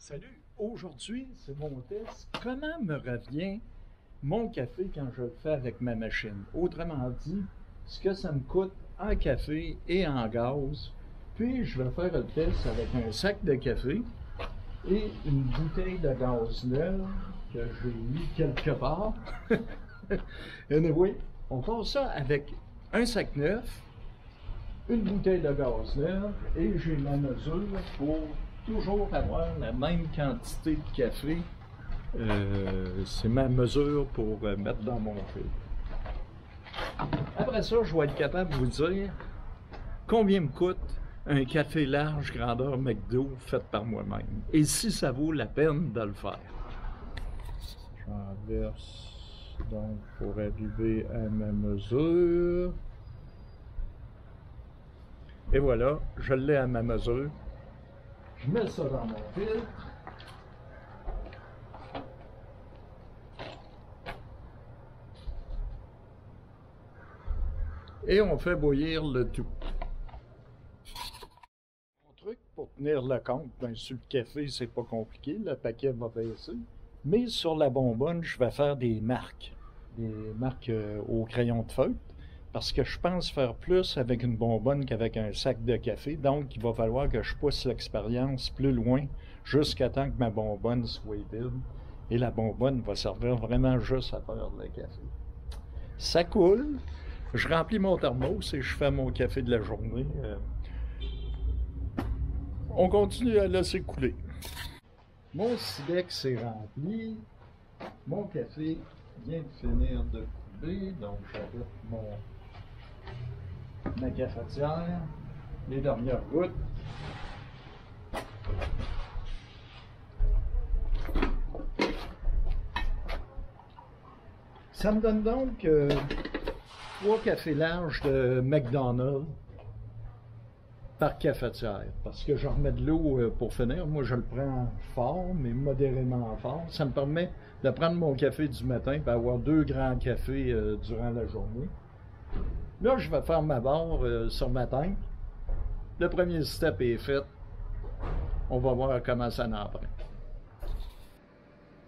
Salut! Aujourd'hui, c'est mon test. Comment me revient mon café quand je le fais avec ma machine? Autrement dit, ce que ça me coûte en café et en gaz. Puis, je vais faire le test avec un sac de café et une bouteille de gaz neuve que j'ai mis quelque part. Anyway, on fait ça avec un sac neuf, une bouteille de gaz neuve et j'ai ma mesure pour toujours avoir la même quantité de café. C'est ma mesure pour mettre dans mon fil. Après ça, je vais être capable de vous dire combien me coûte un café large grandeur McDo fait par moi-même et si ça vaut la peine de le faire. J'en verse donc pour arriver à ma mesure. Et voilà, je l'ai à ma mesure. Je mets ça dans mon filtre. Et on fait bouillir le tout. Mon truc pour tenir le compte, bien sur le café, c'est pas compliqué, le paquet va baisser. Mais sur la bonbonne, je vais faire des marques. Des marques au crayon de feutre. Parce que je pense faire plus avec une bonbonne qu'avec un sac de café. Donc, il va falloir que je pousse l'expérience plus loin jusqu'à temps que ma bonbonne soit vide. Et la bonbonne va servir vraiment juste à faire le café. Ça coule. Je remplis mon thermos et je fais mon café de la journée. On continue à laisser couler. Mon silex est rempli. Mon café vient de finir de couler. Donc, j'arrête ma cafetière, les dernières gouttes. Ça me donne donc 3 cafés larges de McDonald's par cafetière. Parce que je remets de l'eau pour finir. Moi, je le prends fort, mais modérément fort. Ça me permet de prendre mon café du matin et avoir 2 grands cafés durant la journée. Là, je vais faire ma barre sur ma tank. Le premier step est fait. On va voir comment ça en prend.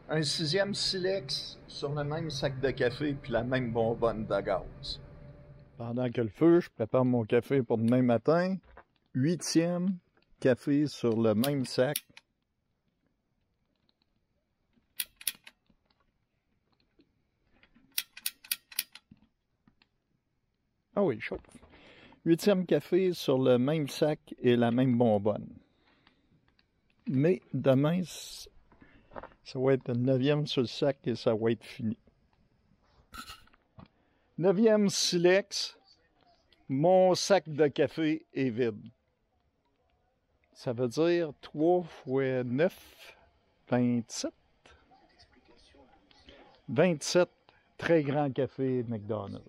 Un 6e silex sur le même sac de café puis la même bonbonne de gaz. Pendant que le feu, je prépare mon café pour demain matin. 8e café sur le même sac. Ah oui, chaud. 8e café sur le même sac et la même bonbonne. Mais demain, ça va être le 9e sur le sac et ça va être fini. 9e silex, mon sac de café est vide. Ça veut dire 3 fois 9, 27. 27 très grands cafés McDonald's.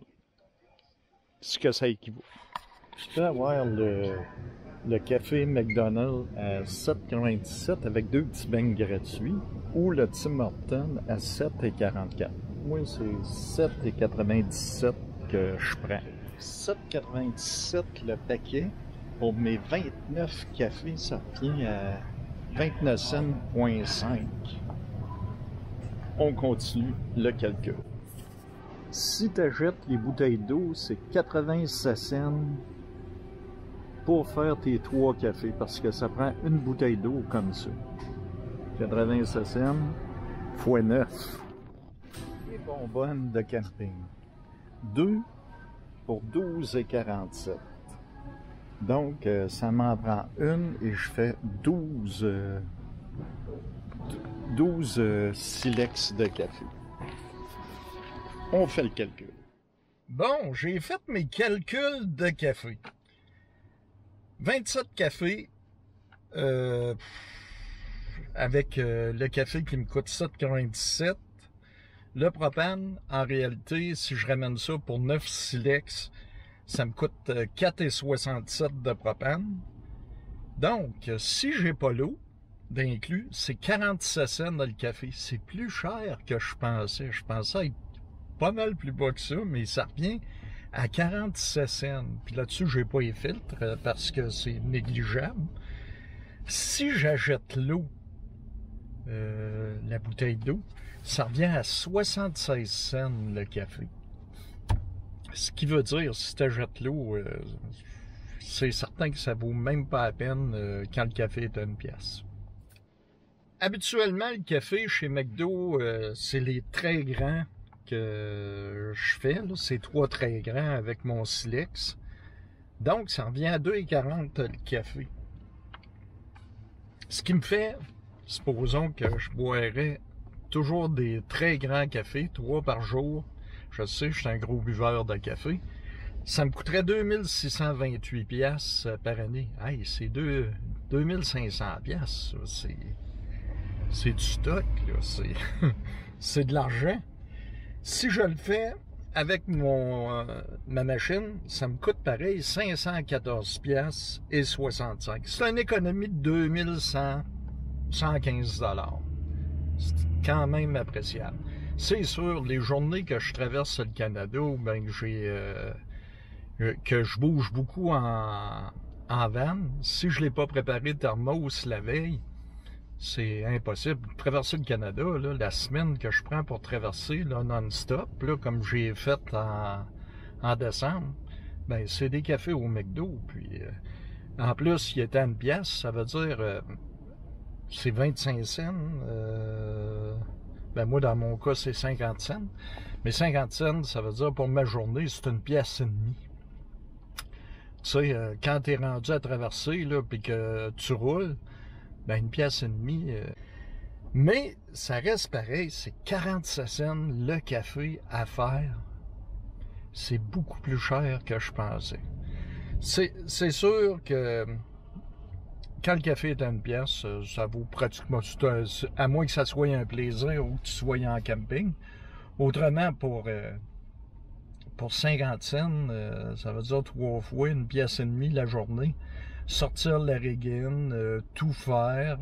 Ce que ça équivaut. Je peux avoir le café McDonald's à 7,97 avec 2 petits beignes gratuits ou le Tim Hortons à 7,44. Moi, c'est 7,97 que je prends. 7,97 le paquet. Pour mes 29 cafés, ça revient à 29,5 cents. On continue le calcul. Si tu achètes les bouteilles d'eau, c'est 87 cents pour faire tes 3 cafés, parce que ça prend une bouteille d'eau comme ça. 87 cents fois 9. Les bonbonnes de camping. 2 pour 12,47. Donc, ça m'en prend une et je fais 12 silex de café. On fait le calcul. Bon, j'ai fait mes calculs de café. 27 cafés avec le café qui me coûte 7,97. Le propane, en réalité, si je ramène ça pour 9 silex, ça me coûte 4,67 de propane. Donc, si j'ai pas l'eau d'inclus, c'est 47 cents dans le café. C'est plus cher que je pensais. Je pensais être pas mal plus bas que ça, mais ça revient à 47 cents. Puis là-dessus, j'ai pas les filtres parce que c'est négligeable. Si j'achète l'eau la bouteille d'eau. Ça revient à 76 cents le café. Ce qui veut dire, si tu achètes l'eau, c'est certain que ça vaut même pas la peine quand le café est à 1 pièce. Habituellement, le café chez McDo, c'est les très grands que je fais. C'est 3 très grands avec mon silex. Donc, ça revient à 2,40 le café. Ce qui me fait, supposons que je boirais toujours des très grands cafés, 3 par jour. Je sais, je suis un gros buveur de café. Ça me coûterait 2628 piastres par année. Hey, c'est 2500 piastres. C'est du stock, là. C'est de l'argent. Si je le fais avec ma machine, ça me coûte pareil 514 piastres et 65. C'est une économie de 2115 $. C'est quand même appréciable. C'est sûr, les journées que je traverse le Canada, ben que je bouge beaucoup en van, si je ne l'ai pas préparé thermos la veille, c'est impossible. Traverser le Canada, là, la semaine que je prends pour traverser non-stop, comme j'ai fait en décembre, ben c'est des cafés au McDo. Puis en plus, il était à 1 pièce, ça veut dire c'est 25 cents. Ben moi, dans mon cas, c'est 50 cents. Mais 50 cents, ça veut dire pour ma journée, c'est 1 pièce et demie. Tu sais, quand tu es rendu à traverser, là, puis que tu roules, ben 1 pièce et demie. Mais ça reste pareil, c'est 47 cents le café à faire. C'est beaucoup plus cher que je pensais. C'est sûr que quand le café est à 1 pièce, ça vaut pratiquement, à moins que ça soit un plaisir ou que tu sois en camping. Autrement, pour 50 cents, ça veut dire 3 fois 1 pièce et demie la journée. Sortir la régine, tout faire.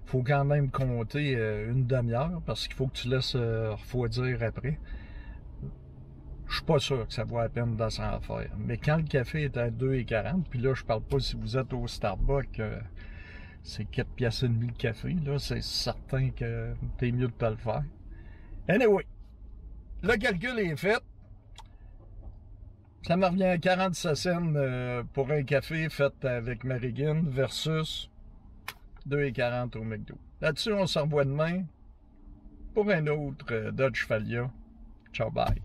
Faut quand même compter une demi-heure parce qu'il faut que tu laisses refroidir après. Je suis pas sûr que ça vaut la peine de s'en faire. Mais quand le café est à 2,40, puis là, je parle pas si vous êtes au Starbucks, c'est 4 piastres et demi le café, là, c'est certain que t'es mieux de pas le faire. Anyway, le calcul est fait. Ça me revient à 47 cents pour un café fait avec ma régine versus 2,40 au McDo. Là-dessus, on se revoit demain pour un autre Dodge Falia. Ciao, bye.